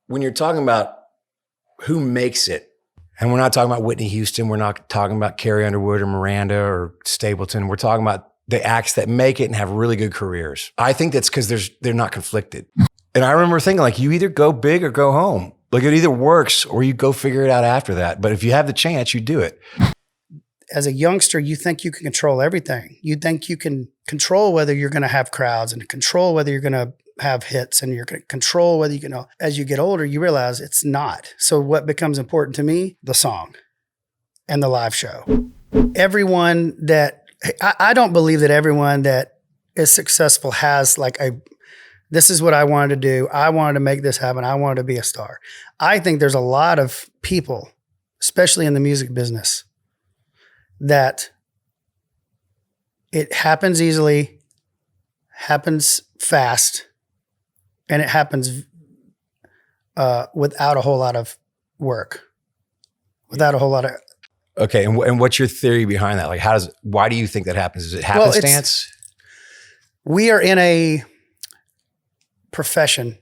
when you're talking about who makes it, and we're not talking about Whitney Houston, we're not talking about Carrie Underwood or Miranda or Stapleton, we're talking about the acts that make it and have really good careers. I think that's because they're not conflicted. And I remember thinking, like, you either go big or go home. Like, it either works or you go figure it out after that. But if you have the chance, you do it. As a youngster, you think you can control everything. You think you can control whether you're going to have crowds and control whether you're going to have hits and you're going to control whether you can. As you get older, you realize it's not. So what becomes important to me? The song and the live show. Everyone that, I don't believe that everyone that is successful has like this is what I wanted to do. I wanted to make this happen. I wanted to be a star. I think there's a lot of people, especially in the music business, that it happens easily, happens fast, and it happens without a whole lot of work, without a whole lot of. Okay, and what's your theory behind that? Like, why do you think that happens? Is it happenstance? We are in a profession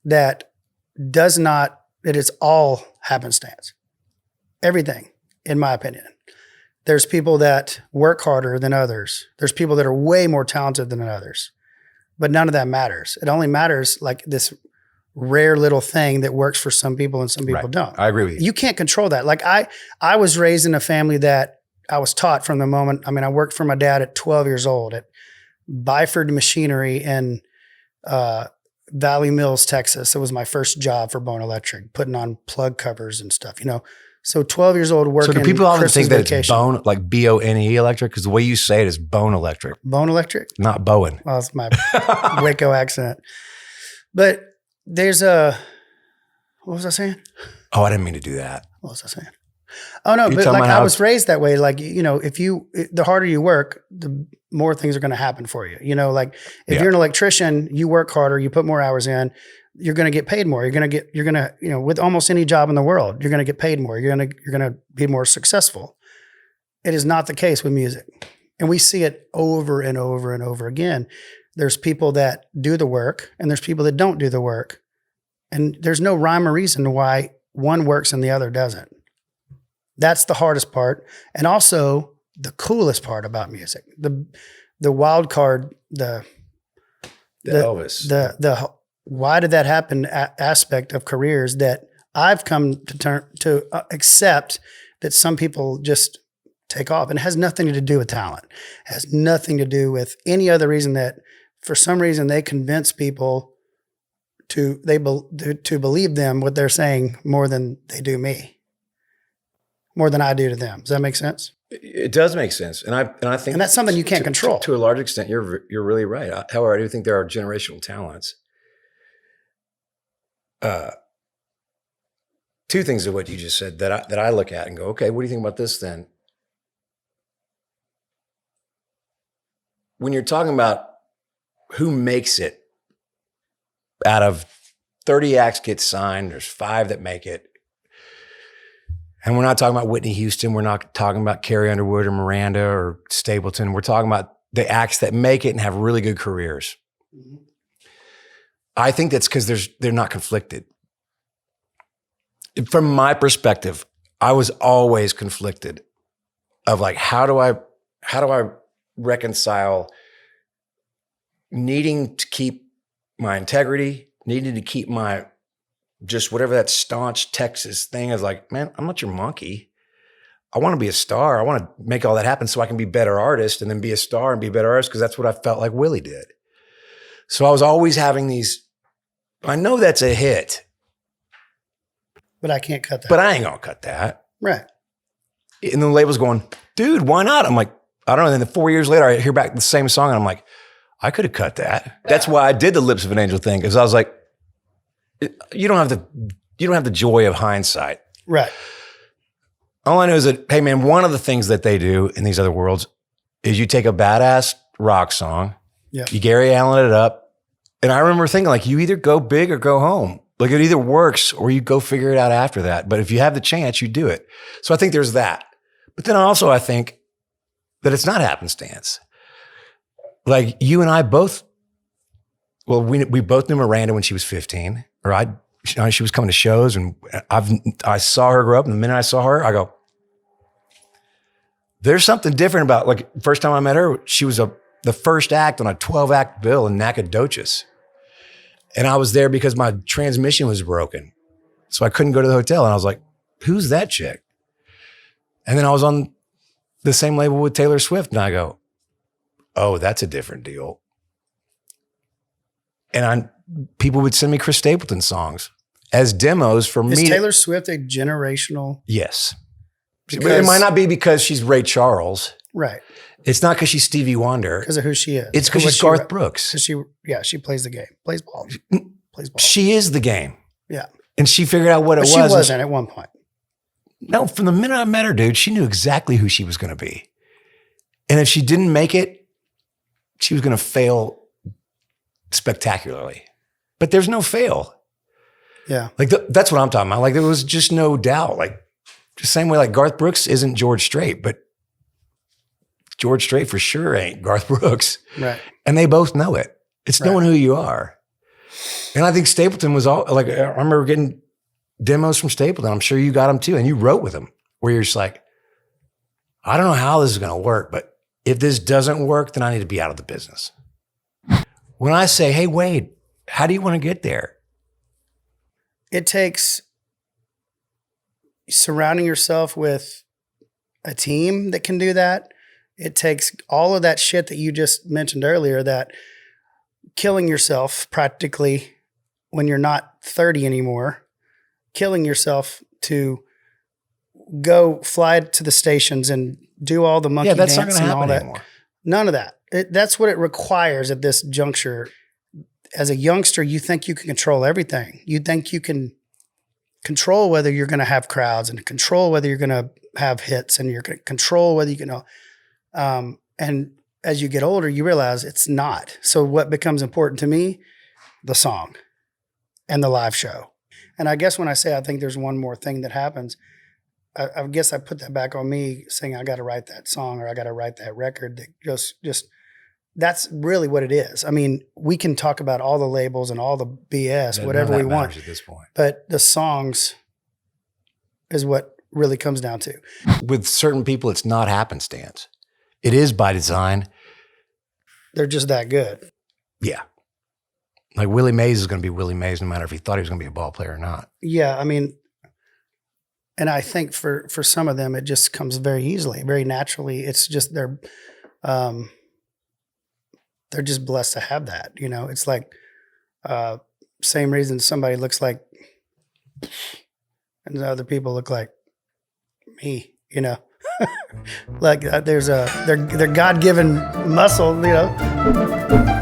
that it is all happenstance. Everything, in my opinion. There's people that work harder than others. There's people that are way more talented than others, but none of that matters. It only matters like this rare little thing that works for some people and some people don't. I agree with you. You can't control that. Like I was raised in a family that I was taught from the moment. I mean, I worked for my dad at 12 years old at Byford Machinery in Valley Mills, Texas. It was my first job for Bowen Electric, putting on plug covers and stuff, So 12 years old working. So do people often Christmas think that vacation. it's Bone, like Bone Electric? Because the way you say it is Bone Electric. Bone Electric? Not Bowen. Well, it's my Waco accent. But there's what was I saying? Oh, I didn't mean to do that. What was I saying? Oh no, but like I was raised that way. Like, the harder you work, the more things are going to happen for you. Like if you're an electrician, you work harder, you put more hours in, you're going to get paid more. You're going to, with almost any job in the world, you're going to get paid more. You're going to be more successful. It is not the case with music. And we see it over and over and over again. There's people that do the work and there's people that don't do the work. And there's no rhyme or reason why one works and the other doesn't. That's the hardest part. And also the coolest part about music, the wild card, the Elvis, why did that happen aspect of careers that I've come to accept that some people just take off, and it has nothing to do with talent. It has nothing to do with any other reason that for some reason they convince people to believe them what they're saying more than they do me, more than I do to them. Does that make sense? It does make sense, and I think, and that's something you can't control to a large extent. You're really right. However, I do think there are generational talents. Two things of what you just said that I look at and go, okay, what do you think about this then? When you're talking about who makes it, out of 30 acts get signed, there's 5 that make it. And we're not talking about Whitney Houston. We're not talking about Carrie Underwood or Miranda or Stapleton. We're talking about the acts that make it and have really good careers. Mm-hmm. I think that's because they're not conflicted. From my perspective, I was always conflicted of like, how do I reconcile needing to keep my integrity, needing to keep my just whatever that staunch Texas thing is like, man, I'm not your monkey. I want to be a star. I want to make all that happen so I can be a better artist and then be a star and be a better artist because that's what I felt like Willie did. So I was always having these, I know that's a hit. But I can't cut that. But I ain't going to cut that. Right. And the label's going, dude, why not? I'm like, I don't know. And then 4 years later, I hear back the same song and I'm like, I could have cut that. That's why I did the Lips of an Angel thing, because I was like, you don't have the joy of hindsight. Right. All I know is that, hey man, one of the things that they do in these other worlds is you take a badass rock song, you Gary Allen it up. And I remember thinking like, you either go big or go home. Like it either works or you go figure it out after that. But if you have the chance, you do it. So I think there's that. But then also I think that it's not happenstance. Like you and I both, well, we both knew Miranda when she was 15, or I she was coming to shows, and I saw her grow up. And the minute I saw her, I go, there's something different about, like, first time I met her, she was the first act on a 12-act bill in Nacogdoches. And I was there because my transmission was broken. So I couldn't go to the hotel. And I was like, who's that chick? And then I was on the same label with Taylor Swift. And I go, oh, that's a different deal. And people would send me Chris Stapleton songs as demos for me. Is Taylor Swift a generational? Yes. It might not be because she's Ray Charles. Right. It's not because she's Stevie Wonder. Because of who she is. It's because she's Garth Brooks. Because she plays the game, plays ball. She is the game. Yeah. And she figured out what it was. She wasn't at one point. No, from the minute I met her, dude, she knew exactly who she was going to be. And if she didn't make it, she was going to fail spectacularly. But there's no fail. Yeah. Like that's what I'm talking about. Like there was just no doubt. Like the same way like Garth Brooks isn't George Strait, but George Strait for sure ain't Garth Brooks. Right. And they both know it. It's knowing who you are. And I think Stapleton was all like, I remember getting demos from Stapleton. I'm sure you got them too. And you wrote with them where you're just like, I don't know how this is going to work, but if this doesn't work, then I need to be out of the business. When I say, hey, Wade, how do you want to get there? It takes surrounding yourself with a team that can do that. It takes all of that shit that you just mentioned earlier, that killing yourself practically when you're not 30 anymore, killing yourself to go fly to the stations and do all the monkey dance and all that. Anymore. None of that. That's what it requires at this juncture. As a youngster, you think you can control everything. You think you can control whether you're going to have crowds and control whether you're going to have hits and you're going to control whether you can. And as you get older, you realize it's not. So what becomes important to me? The song and the live show. And I guess when I say I think there's one more thing that happens, I guess I put that back on me saying I got to write that song or I got to write that record that just that's really what it is. I mean, we can talk about all the labels and all the BS, whatever we want at this point. But the songs is what really comes down to. With certain people, it's not happenstance. It is by design. They're just that good. Yeah. Like Willie Mays is going to be Willie Mays no matter if he thought he was going to be a ball player or not. Yeah, I mean, and I think for some of them, it just comes very easily, very naturally. It's just they're just blessed to have that. You know, it's like same reason somebody looks like, and other people look like me. You know, like there's they're God-given muscle. You know.